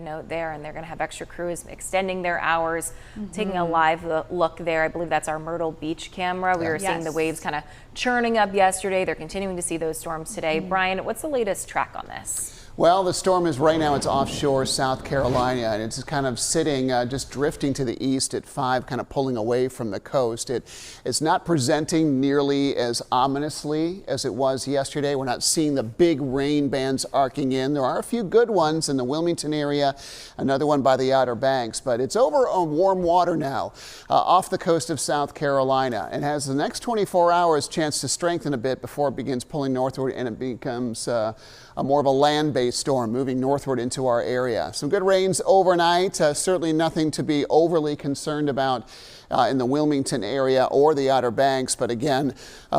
note there, and they're going to have extra crews extending their hours, taking a live look there. I believe that's our Myrtle Beach camera. We were seeing the waves kind of churning up yesterday. They're continuing to see those storms today. Brian, what's the latest track on this? Well, the storm is right now, it's offshore South Carolina, and it's kind of sitting, just drifting to the east at 5, kind of pulling away from the coast. It's not presenting nearly as ominously as it was yesterday. We're not seeing the big rain bands arcing in. There are a few good ones in the Wilmington area, another one by the Outer Banks, but it's over on warm water now off the coast of South Carolina, and has the next 24 hours chance to strengthen a bit before it begins pulling northward and it becomes more of a land-based storm moving northward into our area. Some good rains overnight, certainly nothing to be overly concerned about in the Wilmington area or the Outer Banks, but again,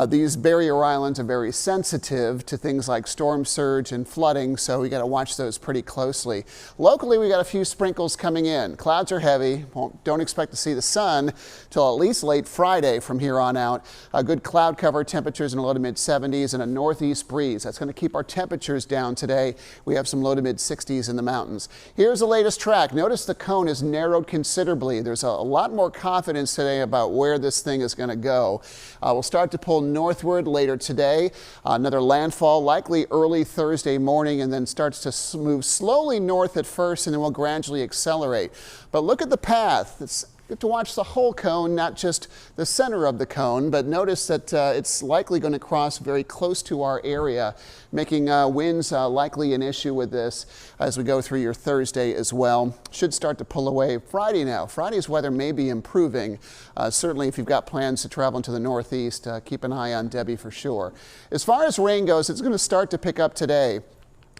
these barrier islands are very sensitive to things like storm surge and flooding, so we got to watch those pretty closely. Locally, we got a few sprinkles coming in. Clouds are heavy. Don't expect to see the sun till at least late Friday from here on out. A good cloud cover, temperatures in the low to mid 70s, and a northeast breeze. That's going to keep our temperatures down today. We have some low to mid 60s in the mountains. Here's the latest track. Notice the cone is narrowed considerably. There's a lot more confidence today about where this thing is going to go. We'll start to pull northward later today. Another landfall likely early Thursday morning, and then starts to move slowly north at first, and then will gradually accelerate. But look at the path. Get to watch the whole cone, not just the center of the cone, but notice that it's likely going to cross very close to our area, making winds likely an issue with this as we go through your Thursday as well. Should start to pull away Friday now. Friday's weather may be improving. Certainly if you've got plans to travel into the northeast, keep an eye on Debbie for sure. As far as rain goes, it's going to start to pick up today.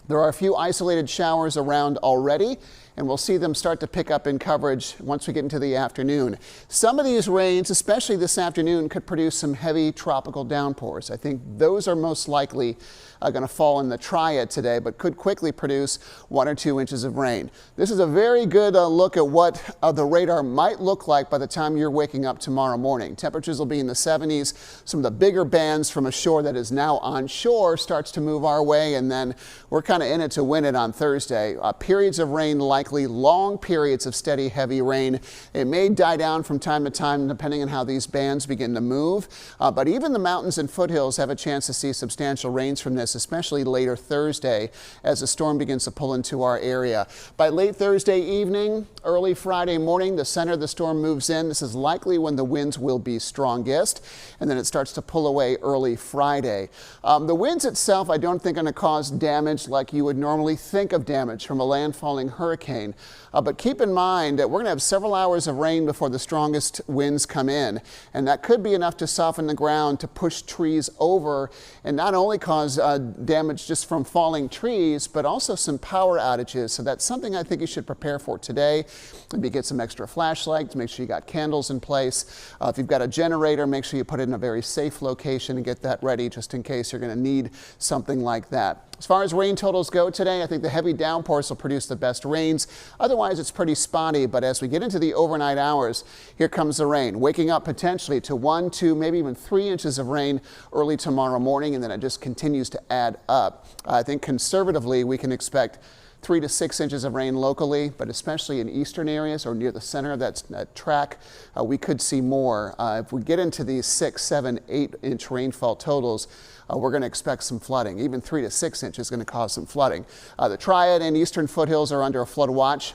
There are a few isolated showers around already, and we'll see them start to pick up in coverage once we get into the afternoon. Some of these rains, especially this afternoon, could produce some heavy tropical downpours. I think those are most likely going to fall in the Triad today, but could quickly produce 1 or 2 inches of rain. This is a very good look at what the radar might look like by the time you're waking up tomorrow morning. Temperatures will be in the 70s. Some of the bigger bands from a shore that is now on shore starts to move our way, and then we're kind of in it to win it on Thursday. Periods of rain, likely long periods of steady heavy rain. It may die down from time to time depending on how these bands begin to move, but even the mountains and foothills have a chance to see substantial rains from this, especially later Thursday as the storm begins to pull into our area. By late Thursday evening, early Friday morning, the center of the storm moves in. This is likely when the winds will be strongest, and then it starts to pull away early Friday. The winds itself, I don't think, are going to cause damage like you would normally think of damage from a landfalling hurricane. But keep in mind that we're going to have several hours of rain before the strongest winds come in, and that could be enough to soften the ground, to push trees over, and not only cause damage just from falling trees, but also some power outages. So that's something I think you should prepare for today. Maybe get some extra flashlights, make sure you got candles in place. If you've got a generator, make sure you put it in a very safe location and get that ready just in case you're going to need something like that. As far as rain totals go today, I think the heavy downpours will produce the best rains. Otherwise, it's pretty spotty, but as we get into the overnight hours, here comes the rain, waking up potentially to 1, 2, maybe even 3 inches of rain early tomorrow morning, and then it just continues to add up. I think conservatively, we can expect 3 to 6 inches of rain locally, but especially in eastern areas or near the center of that track, we could see more. If we get into these 6, 7, 8 inch rainfall totals, we're going to expect some flooding. Even 3 to 6 inches is going to cause some flooding. The Triad and eastern foothills are under a flood watch.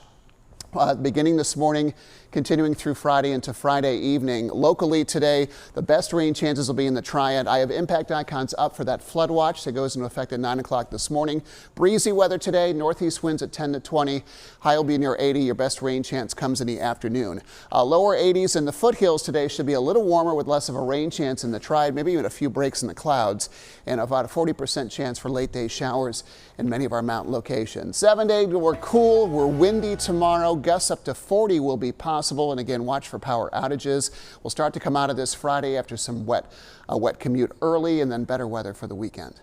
Beginning this morning, continuing through Friday into Friday evening. Locally today, the best rain chances will be in the Triad. I have impact icons up for that flood watch that goes into effect at 9 o'clock this morning. Breezy weather today, northeast winds at 10 to 20. High will be near 80. Your best rain chance comes in the afternoon. Lower 80s in the foothills today should be a little warmer with less of a rain chance in the Triad, maybe even a few breaks in the clouds, and about a 40% chance for late day showers in many of our mountain locations. 7 days, we're cool, we're windy tomorrow. Gusts up to 40 will be possible, and again, watch for power outages. We'll start to come out of this Friday after some wet commute early, and then better weather for the weekend.